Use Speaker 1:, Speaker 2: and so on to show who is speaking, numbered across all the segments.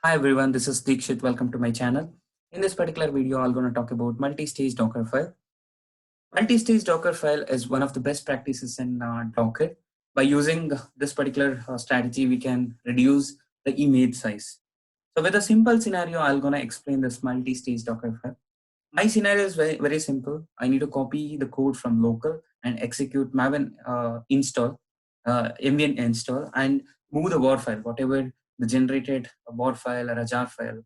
Speaker 1: Hi everyone, this is Deekshit. Welcome to my channel. In this particular video, I'm going to talk about multi-stage Docker file. Multi-stage Docker file is one of the best practices in Docker. By using this particular strategy, we can reduce the image size. So with a simple scenario, I'm going to explain this multi-stage Docker file. My scenario is very simple. I need to copy the code from local and execute maven install, mvn install, and move the war file, whatever the generated war file or a jar file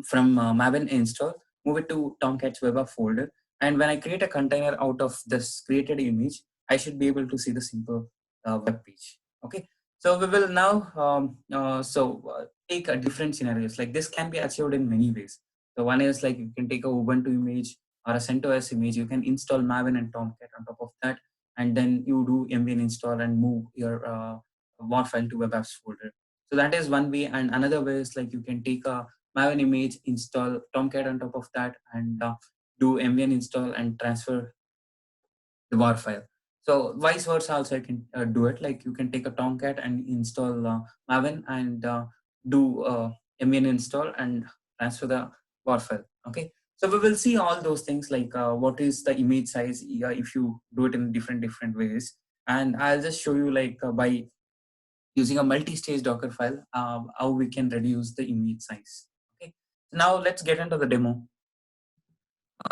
Speaker 1: from maven install, move it to Tomcat's web app folder. And when I create a container out of this created image, I should be able to see the simple web page. Okay. So we will now take a different scenarios. Like this can be achieved in many ways. So one is like you can take a Ubuntu image or a CentOS image. You can install Maven and Tomcat on top of that, and then you do mvn install and move your war file to web apps folder. So that is one way. And another way is like you can take a Maven image, install Tomcat on top of that, and do mvn install and transfer the war file. So vice versa also I can do it. Like you can take a Tomcat and install Maven and do mvn install and transfer the war file. Okay. So we will see all those things like what is the image size if you do it in different ways. And I'll just show you like by using a multi-stage Docker file, how we can reduce the image size. Okay, so now let's get into the demo.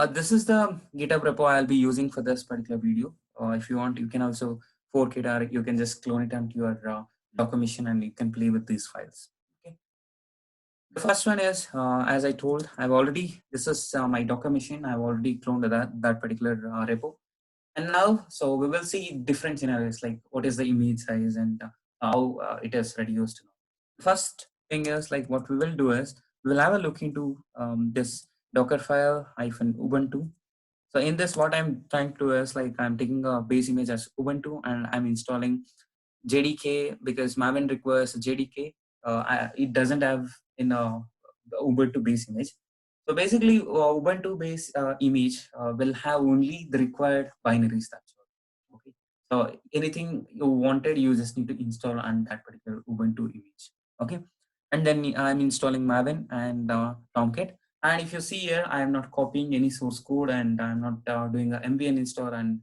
Speaker 1: This is the GitHub repo I'll be using for this particular video. If you want, you can also fork it, or you can just clone it onto your Docker machine and you can play with these files. Okay. The first one is, as I told, this is my Docker machine. I've already cloned that particular repo. And now, so we will see different scenarios like what is the image size and how it is reduced. First thing is like what we will do is we will have a look into this Docker file hyphen Ubuntu. So in this, what I'm trying to do is like I'm taking a base image as Ubuntu and I'm installing JDK because Maven requires JDK. It doesn't have in a Ubuntu base image. So basically, Ubuntu base image will have only the required binaries. That's all. Okay. So anything you wanted, you just need to install on that particular Ubuntu image. Okay. And then I'm installing Maven and Tomcat. And if you see here, I am not copying any source code and I'm not doing a mvn install, and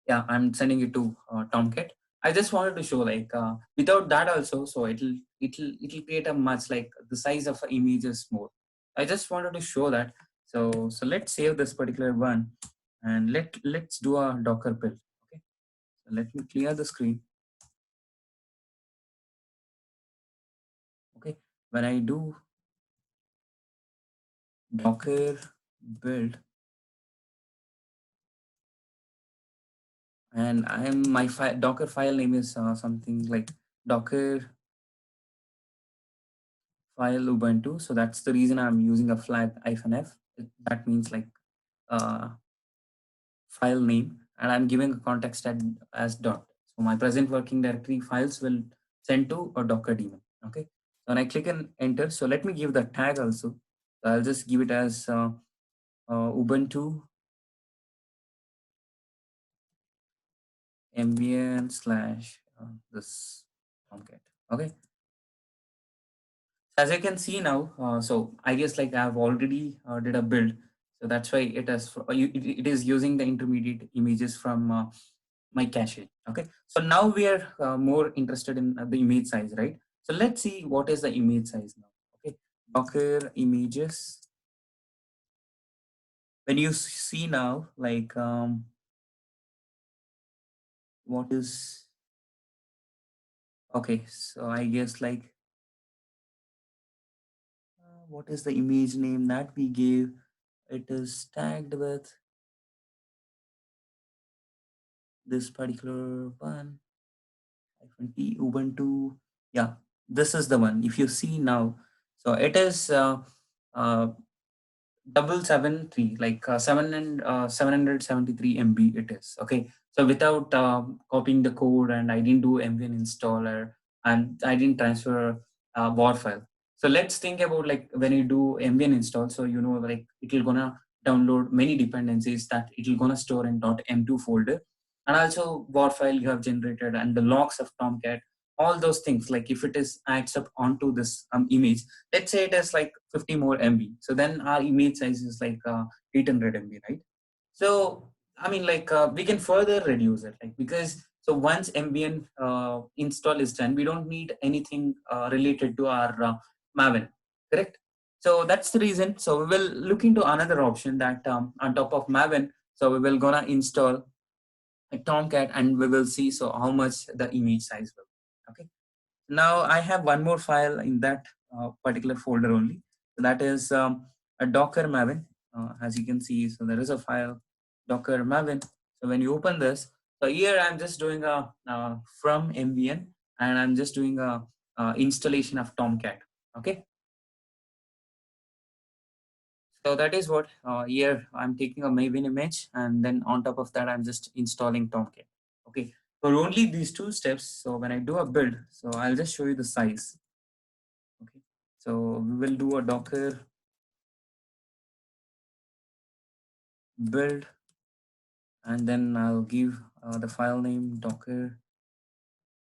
Speaker 1: yeah, I'm sending it to Tomcat. I just wanted to show like without that also, so it'll create a much like the size of an image is more. I just wanted to show that. So let's save this particular one and let's do a Docker build. Okay, so let me clear the screen. Okay, when I do Docker build, and my Docker file name is something like Docker file Ubuntu. So that's the reason I'm using a flag -f. That means like file name, and I'm giving a context as dot. So my present working directory files will send to a Docker daemon. Okay. So when I click and enter, so let me give the tag also. So I'll just give it as Ubuntu mvn slash this Tomcat. Okay. As you can see now, so I guess like I've already did a build, so that's why it is using the intermediate images from my cache. Okay, so now we are more interested in the image size, right? So let's see what is the image size now. Okay, Docker images. When you see now, like what is okay? So I guess like what is the image name that we gave? It is tagged with this particular one. Ubuntu. Yeah, this is the one. If you see now, so it is uh, 773, like 773 MB. It is okay. So without copying the code, and I didn't do mvn installer, and I didn't transfer war file. So let's think about like when you do mvn install. So you know like it will gonna download many dependencies that it will gonna store in .m2 folder, and also war file you have generated and the logs of Tomcat. all those things, like if it is adds up onto this image, let's say it is like 50 more MB, so then our image size is like 800 MB, right? So I mean, like we can further reduce it, like, because so once Ambient install is done, we don't need anything related to our Maven, correct? So that's the reason. So we will look into another option that on top of Maven. So we will gonna install a Tomcat, and we will see so how much the image size will be. Okay. Now I have one more file in that particular folder only. So that is a Docker Maven. As you can see, so there is a file Docker Maven. So when you open this, so here I'm just doing a from MVN, and I'm just doing a installation of Tomcat. Okay. So that is what here I'm taking a Maven image, and then on top of that I'm just installing Tomcat. Okay. For only these two steps. So when I do a build, so I'll just show you the size. Okay. So we will do a Docker build, and then I'll give the file name Docker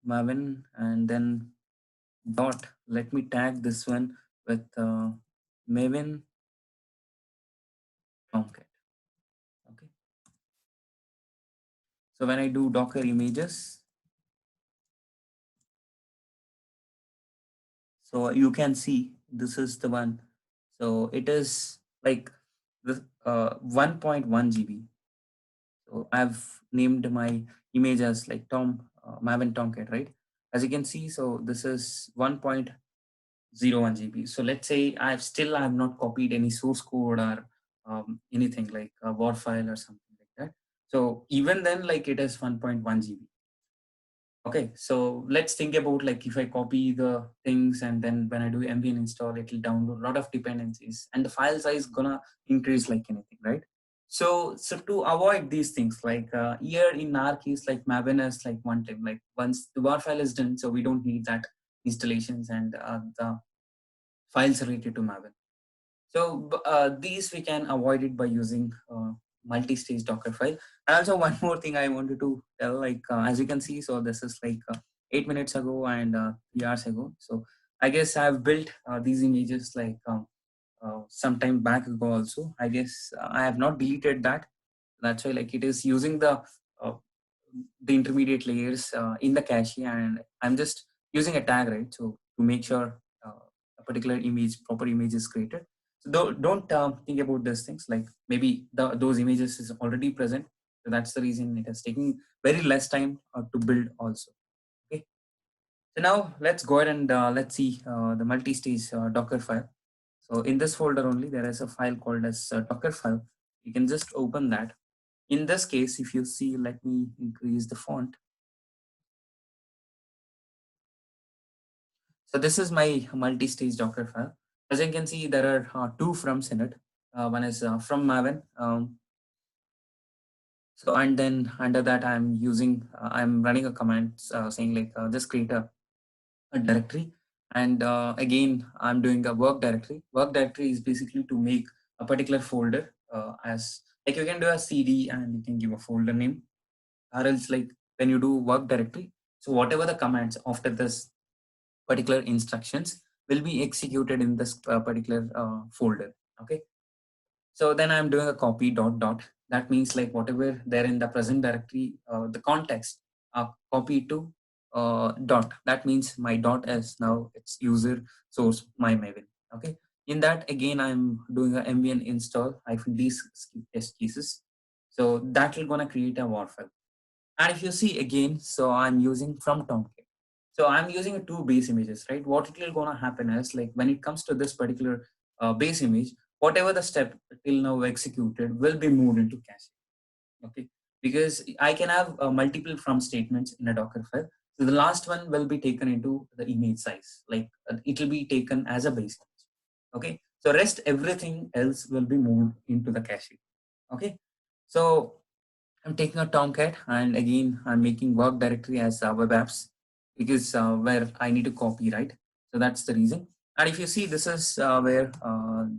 Speaker 1: Maven, and then dot. Let me tag this one with Maven Tomcat. Okay. So when I do Docker images, so you can see this is the one. So it is like the 1.1 GB. So I've named my image as like Maven Tomcat, right? As you can see, so this is 1.01 GB. So let's say I have not copied any source code or anything like a WAR file or something like that. So even then, like it is 1.1 GB. Okay, so let's think about like if I copy the things and then when I do Ambient install, it will download a lot of dependencies and the file size gonna increase like anything, right? So to avoid these things, like here in our case, like Maven is like one time, like once the WAR file is done, so we don't need that installations and the files related to Maven. So these we can avoid it by using multi-stage Dockerfile. And also one more thing I wanted to tell, like as you can see, so this is like 8 minutes ago and 3 hours ago. So I guess I've built these images like some time back ago also. I guess I have not deleted that. That's why like it is using uh, the intermediate layers in the cache, and I'm just using a tag, right? So to make sure a particular image, proper image is created. So don't think about these things, like maybe those images is already present. So that's the reason it is taking very less time to build also. Okay. So now let's go ahead and let's see the multi-stage Docker file. So in this folder only, there is a file called as Docker file. You can just open that. In this case, if you see, let me increase the font. So this is my multi-stage Docker file. As you can see, there are two froms in it. One is from Maven. So and then under that, I'm running a command saying like just create a directory. And again, I'm doing a work directory. Work directory is basically to make a particular folder as like you can do a CD and you can give a folder name, or else like when you do work directory. So whatever the commands after this particular instructions will be executed in this particular folder. Okay. So then I'm doing a copy dot dot. That means like whatever there in the present directory, the context copy to dot. That means my dot is now its user source my Maven. Okay. In that again I'm doing a mvn install -d skip test cases. So that will gonna create a war file. And if you see again, so I'm using from Tomcat. So I'm using two base images, right? What it will gonna happen is like when it comes to this particular base image, whatever the step till now executed will be moved into cache. Okay, because I can have multiple from statements in a Docker file. So the last one will be taken into the image size, like it will be taken as a base image. Okay, so rest everything else will be moved into the cache. Okay, so I'm taking a Tomcat, and again I'm making work directory as web apps because where I need to copy, right? So that's the reason. And if you see, this is where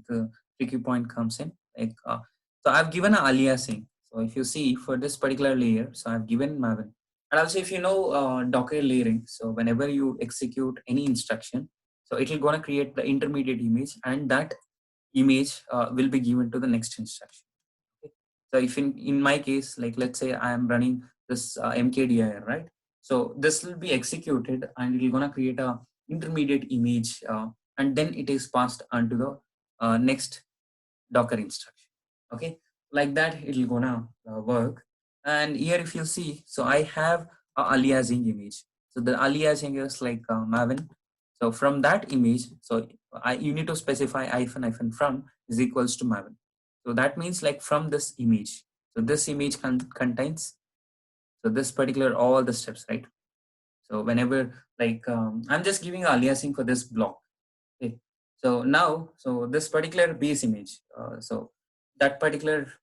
Speaker 1: the tricky point comes in. Like, so I've given an aliasing. So if you see for this particular layer, so I've given Maven, And also, if you know Docker layering, so whenever you execute any instruction, so it will gonna create the intermediate image, and that image will be given to the next instruction. Okay? So if in my case, like let's say I am running this mkdir, right? So this will be executed and it will gonna create a intermediate image, and then it is passed onto the next Docker instruction. Okay, like that it will gonna work. And here if you see, so I have a aliasing image. So the aliasing is like Maven. So from that image, so you need to specify hyphen from is equals to Maven. So that means like from this image. So this image contains so this particular all the steps, right? So whenever like I'm just giving aliasing for this block. Okay. So now, so this particular base image, so that particular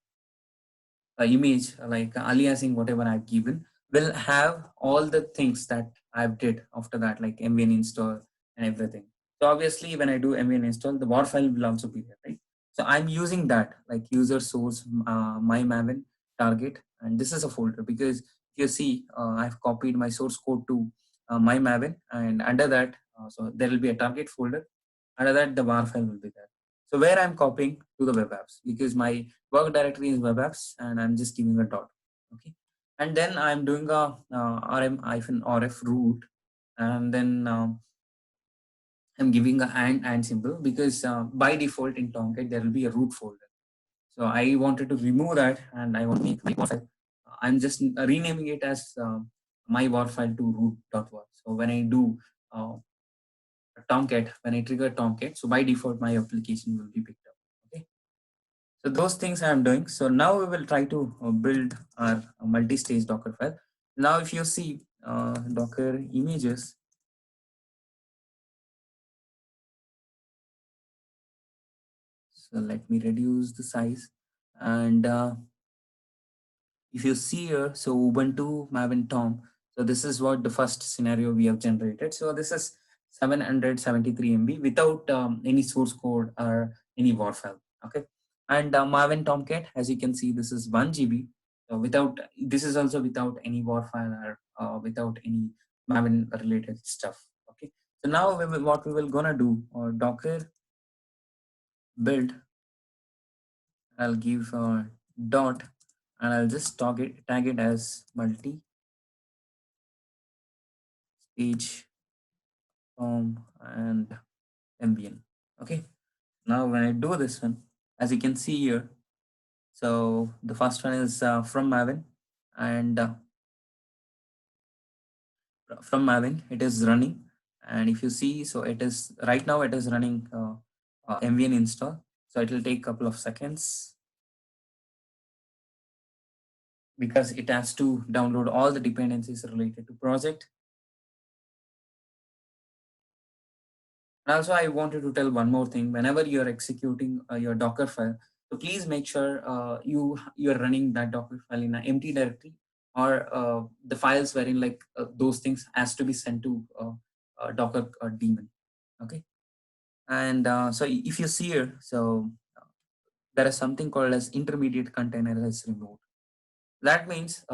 Speaker 1: image, like aliasing whatever I've given, will have all the things that I've did after that, like mvn install and everything. So obviously, when I do mvn install, the war file will also be there, right? So I'm using that like user source, my maven target, and this is a folder because if you see, I've copied my source code to my maven, and under that, so there will be a target folder. Under that, the var file will be there. So where I'm copying to the web apps, because my work directory is web apps, and I'm just giving a dot. Okay, and then I'm doing a rm-rf root, and then I'm giving a and symbol because by default in Tomcat there will be a root folder. So I wanted to remove that, and I want to make my war file. I'm just renaming it as my war file to root.war. So when I do Tomcat, when I trigger Tomcat, so by default my application will be picked up. Okay. So those things I'm doing. So now we will try to build our multi-stage Docker file. Now if you see Docker images, so let me reduce the size. And if you see here, so Ubuntu Maven Tom, so this is what the first scenario we have generated. So this is 773 MB without any source code or any WAR file. Okay. And Maven Tomcat, as you can see, this is 1 GB. So without, this is also without any WAR file or without any Maven related stuff. Okay. So now what we will gonna do, Docker build, I'll give dot, and I'll just tag it as multi stage and ambient. Okay, now when I do this one, as you can see here, so the first one is from Maven, and from Maven it is running, and if you see, so it is right now it is running mvn install, so it will take a couple of seconds because it has to download all the dependencies related to project. And also, I wanted to tell one more thing. Whenever you're executing your Docker file, so please make sure you're running that Docker file in an empty directory, or the files wherein like those things has to be sent to Docker daemon. Okay, and so if you see here, so there is something called as intermediate container is removed. That means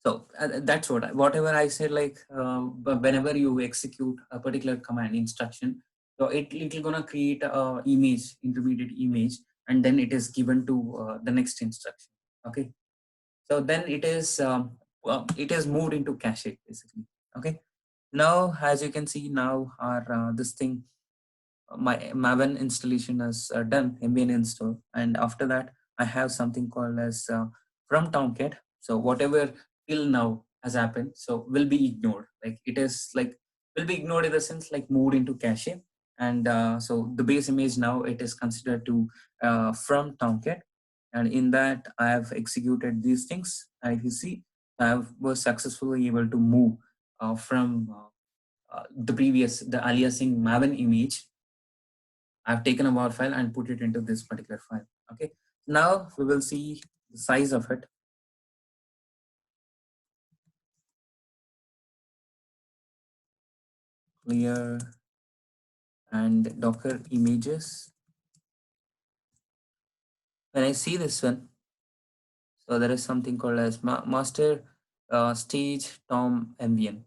Speaker 1: so that's whatever I said, like whenever you execute a particular command instruction, so it will gonna create a image, intermediate image, and then it is given to the next instruction. Okay, so then it is moved into cache basically. Okay, now as you can see, now our this thing, my Maven installation is done, Ambient install, and after that I have something called as from Tomcat. So whatever till now has happened, so will be ignored. Like it is like will be ignored in the sense like moved into cache, and so the base image now it is considered to from Tomcat, and in that I have executed these things. And if you see, I was successfully able to move from the previous the aliasing Maven image. I've taken a WAR file and put it into this particular file. Okay. Now we will see the size of it. Clear and Docker images. When I see this one, so there is something called as master stage Tom MVN.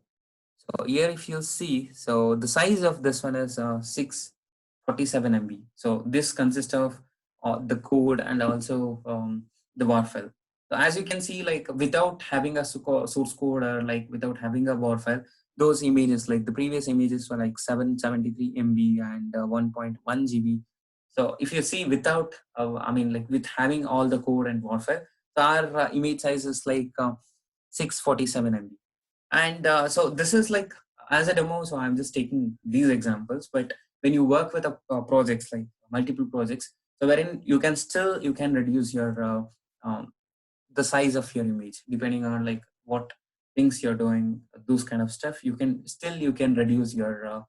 Speaker 1: So here if you see, so the size of this one is 647 MB. So this consists of the code and also the WAR file. So as you can see, like without having a source code or like without having a WAR file, those images, like the previous images were like 773 MB and 1.1 GB. So if you see without, I mean like with having all the code and WAR file, so our image size is like 647 MB. And so this is like as a demo, so I'm just taking these examples. But when you work with projects like multiple projects, so wherein you can reduce your the size of your image depending on like what things you're doing, those kind of stuff. You can reduce your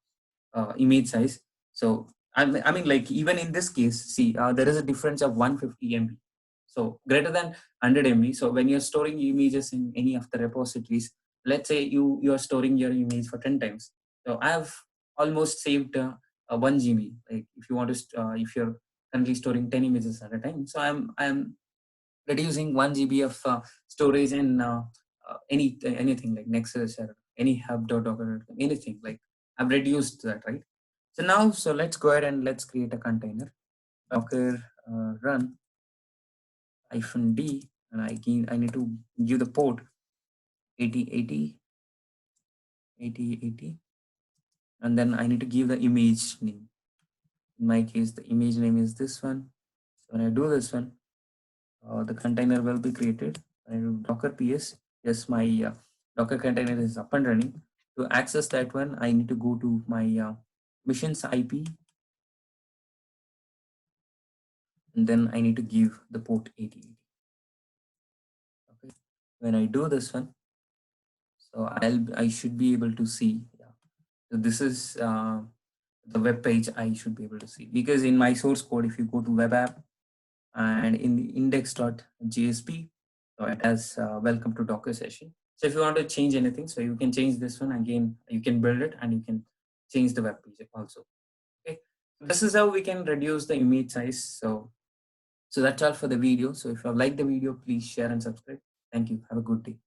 Speaker 1: image size. So I mean like even in this case, see there is a difference of 150 MB, so greater than 100 MB. So when you're storing images in any of the repositories, let's say you're storing your image for 10 times. So I have almost saved 1 GB. Like if you want to if you're currently storing 10 images at a time, so I'm reducing 1 GB of storage in anything like Nexus or any hub.docker, anything like I've reduced that, right? So now, so let's go ahead and let's create a container. Docker run -d, and I need to give the port 8080 8080, and then I need to give the image name. In my case, the image name is this one. So when I do this one, the container will be created. I do Docker PS. Yes, my Docker container is up and running. To access that one, I need to go to my missions IP, and then I need to give the port 8080. Okay. When I do this one, so I should be able to see. Yeah. So this is the web page I should be able to see, because in my source code, if you go to web app and in the index.jsp, so it has welcome to Docker session. So if you want to change anything, so you can change this one again, you can build it and you can change the web page also. Okay. This is how we can reduce the image size. So that's all for the video. So if you have liked the video, please share and subscribe. Thank you. Have a good day.